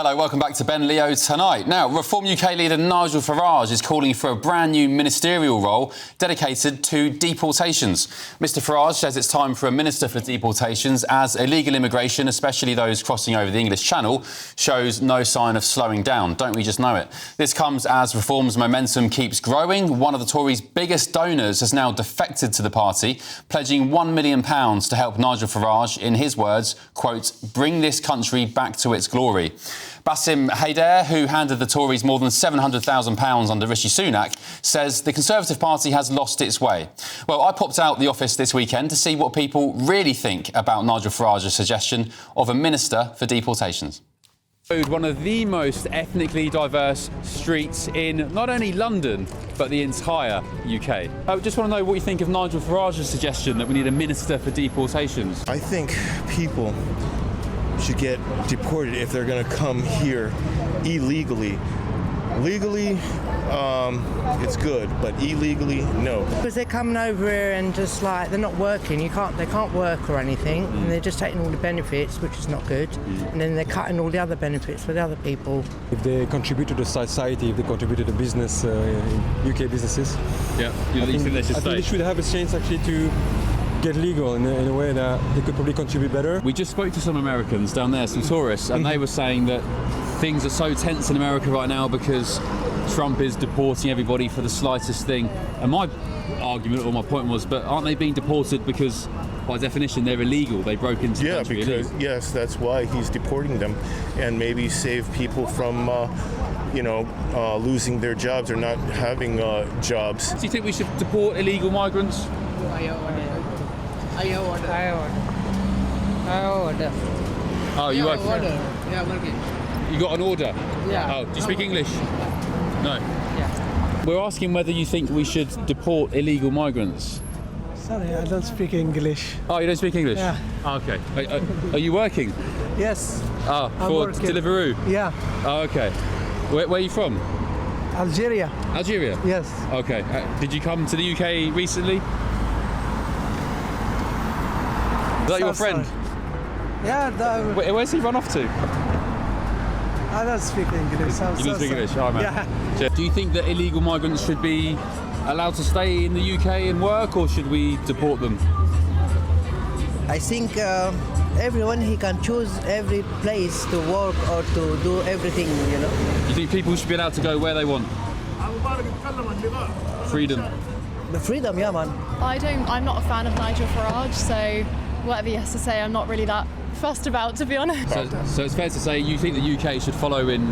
Hello, welcome back to Ben Leo Tonight. Now, Reform UK leader Nigel Farage is calling for a brand new ministerial role dedicated to deportations. Mr Farage says it's time for a minister for deportations as illegal immigration, especially those crossing over the English Channel, shows no sign of slowing down. Don't we just know it? This comes as Reform's momentum keeps growing. One of the Tories' biggest donors has now defected to the party, pledging £1 million to help Nigel Farage, in his words, quote, bring this country back to its glory. Bassem Haider, who handed the Tories more than £700,000 under Rishi Sunak, says the Conservative Party has lost its way. Well, I popped out the office this weekend to see what people really think about Nigel Farage's suggestion of a minister for deportations. One of the most ethnically diverse streets in not only London, but the entire UK. I just want to know what you think of Nigel Farage's suggestion that we need a minister for deportations. I think people should get deported if they're going to come here illegally. Legally, it's good, but illegally, no. Because they're coming over here and just like they're not working. They can't work or anything, and they're just taking all the benefits, which is not good. And then they're cutting all the other benefits for the other people. If they contribute to the society, if they contribute to the business, UK businesses, yeah, I think they should have a chance actually to get legal in a way that they could probably contribute better. We just spoke to some Americans down there, some tourists, and they were saying that things are so tense in America right now because Trump is deporting everybody for the slightest thing. And my argument or my point was, but aren't they being deported because, by definition, they're illegal? They broke into the country because yes, that's why he's deporting them, and maybe save people from, losing their jobs or not having jobs. Do you think we should deport illegal migrants? I order. Oh, you work? Yeah, working. You got an order? Yeah. Oh, do you speak English? No. Yeah. We're asking whether you think we should deport illegal migrants. Sorry, I don't speak English. Oh, you don't speak English? Yeah. Oh, okay. Are you working? Yes. Oh, I'm for working. Deliveroo? Yeah. Oh, okay. Where are you from? Algeria. Algeria? Yes. Okay. Did you come to the UK recently? Is that your friend? Yeah. Where's he run off to? I don't speak English. You don't speak English? Oh, man. Yeah. Do you think that illegal migrants should be allowed to stay in the UK and work, or should we deport them? I think everyone he can choose every place to work or to do everything. You think people should be allowed to go where they want? Freedom. The freedom, yeah, man. I'm not a fan of Nigel Farage, so whatever he has to say, I'm not really that fussed about, to be honest. So it's fair to say you think the UK should follow in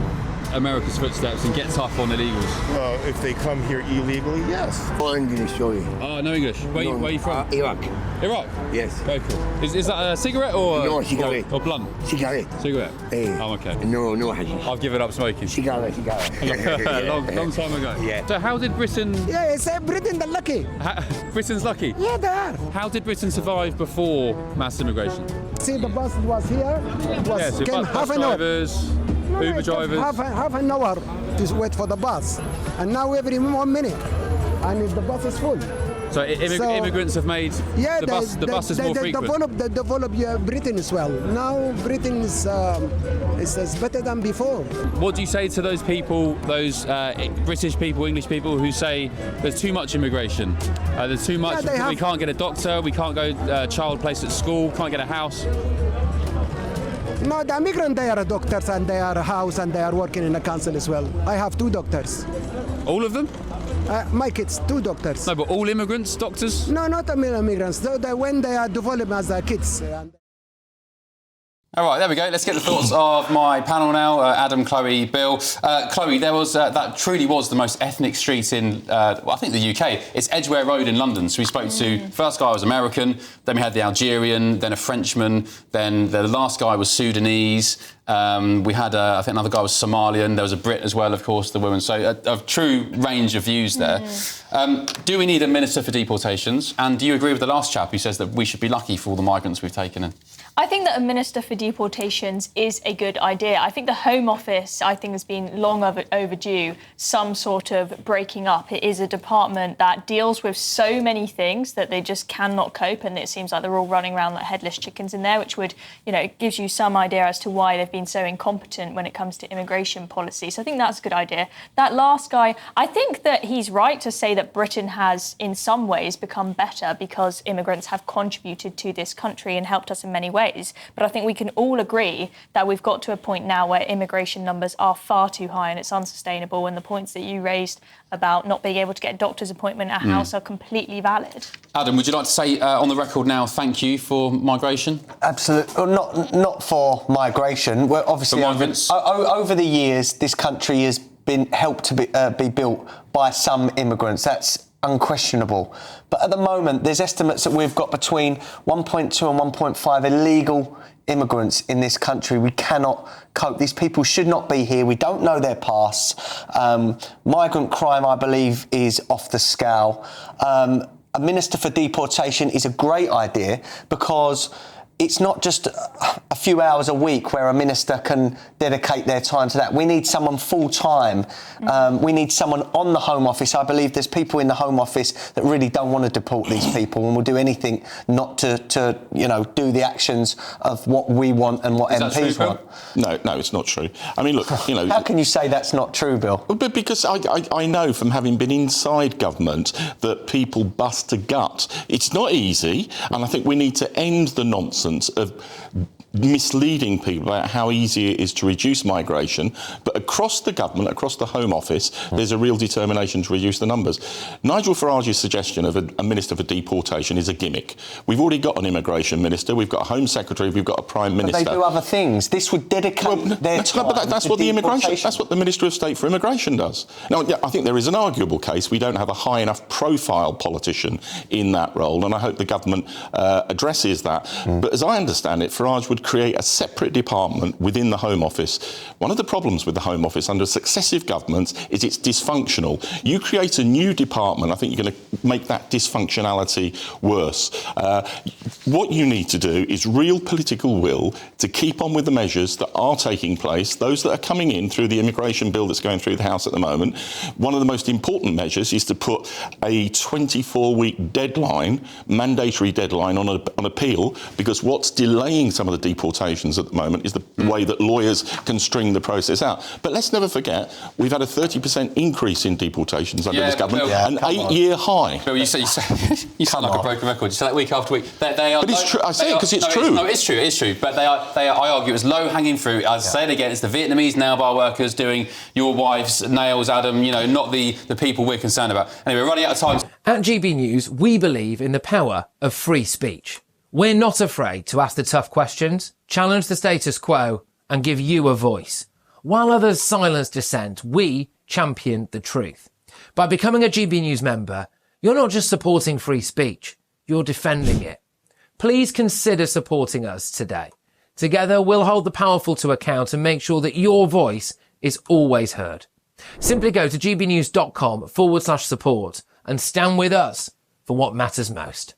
America's footsteps and get tough on illegals? Well, if they come here illegally, yes. All English, sorry. Oh, no English. Where are you from? Iraq. Iraq? Yes. Very cool. Is that a cigarette or No, cigarette. or blunt? Cigarette. Cigarette? Eh. Oh, okay. No hashish. I've given up smoking. Cigarette. long time ago. Yeah. So how did Britain... Yeah, it's Britain the lucky. Britain's lucky? Yeah, they are. How did Britain survive before mass immigration? See, the bus was here. It was, Yeah, so came bus half an hour. drivers, No, Uber it was drivers... half an hour to wait for the bus. And now every 1 minute. And the bus is full. So immigrants have made the buses more frequent? They develop Britain as well. Now Britain is better than before. What do you say to those people, those British people, English people who say there's too much immigration? There's too much, we can't get a doctor, we can't go child place at school, can't get a house. No, the immigrants, they are doctors and they are a house and they are working in a council as well. I have 2 doctors. All of them? My kids, 2 doctors. No, but all immigrants, doctors? No, not immigrants. When they are developed as kids. All right, there we go. Let's get the thoughts of my panel now. Adam, Chloe, Bill. Chloe, there was that truly was the most ethnic street in, I think, the UK. It's Edgware Road in London. So we spoke to, first guy was American, then we had the Algerian, then a Frenchman, then the last guy was Sudanese. We had, I think another guy was Somalian. There was a Brit as well, of course, the woman. So a true range of views there. Do we need a minister for deportations? And do you agree with the last chap who says that we should be lucky for all the migrants we've taken in? I think that a Minister for Deportations is a good idea. I think the Home Office, has been long overdue some sort of breaking up. It is a department that deals with so many things that they just cannot cope, and it seems like they're all running around like headless chickens in there, which would, it gives you some idea as to why they've been so incompetent when it comes to immigration policy. So I think that's a good idea. That last guy, I think that he's right to say that Britain has, in some ways, become better because immigrants have contributed to this country and helped us in many ways. But I think we can all agree that we've got to a point now where immigration numbers are far too high and it's unsustainable. And the points that you raised about not being able to get a doctor's appointment at house are completely valid. Adam, would you like to say on the record now, thank you for migration? Absolutely. Not for migration. Well, obviously, for migrants? Over the years, this country has been helped to be built by some immigrants. That's unquestionable. But at the moment, there's estimates that we've got between 1.2 and 1.5 illegal immigrants in this country. We cannot cope. These people should not be here. We don't know their pasts. Migrant crime, I believe, is off the scale. A Minister for Deportation is a great idea because it's not just a few hours a week where a minister can dedicate their time to that. We need someone full-time. We need someone on the Home Office. I believe there's people in the Home Office that really don't want to deport these people and will do anything not to do the actions of what we want and what MPs want. No, it's not true. I mean, look, How can you say that's not true, Bill? But because I know from having been inside government that people bust a gut. It's not easy, and I think we need to end the nonsense of misleading people about how easy it is to reduce migration, but across the government, across the Home Office, there's a real determination to reduce the numbers. Nigel Farage's suggestion of a Minister for Deportation is a gimmick. We've already got an immigration minister, we've got a Home Secretary, we've got a Prime Minister. But they do other things. This would dedicate their time. But that's what that's what the Minister of State for Immigration does. Now, yeah, I think there is an arguable case we don't have a high enough profile politician in that role, and I hope the government addresses that. But as I understand it, Farage would create a separate department within the Home Office. One of the problems with the Home Office under successive governments is it's dysfunctional. You create a new department, I think you're going to make that dysfunctionality worse. What you need to do is real political will to keep on with the measures that are taking place, those that are coming in through the immigration bill that's going through the House at the moment. One of the most important measures is to put a 24-week deadline, mandatory deadline on appeal, because what's delaying some of the deportations at the moment is the way that lawyers can string the process out. But let's never forget, we've had a 30% increase in deportations under this government, an 8-year high. Bill, you sound like a broken record. You say that week after week. They are, but it's true. I say it because it's true. It's true. It's true. But they are. I argue it's low-hanging fruit. I say it again. It's the Vietnamese nail bar workers doing your wife's nails, Adam. Not the people we're concerned about. Anyway, we're running out of time. At GB News, we believe in the power of free speech. We're not afraid to ask the tough questions, challenge the status quo, and give you a voice. While others silence dissent, we champion the truth. By becoming a GB News member, you're not just supporting free speech, you're defending it. Please consider supporting us today. Together, we'll hold the powerful to account and make sure that your voice is always heard. Simply go to gbnews.com/support and stand with us for what matters most.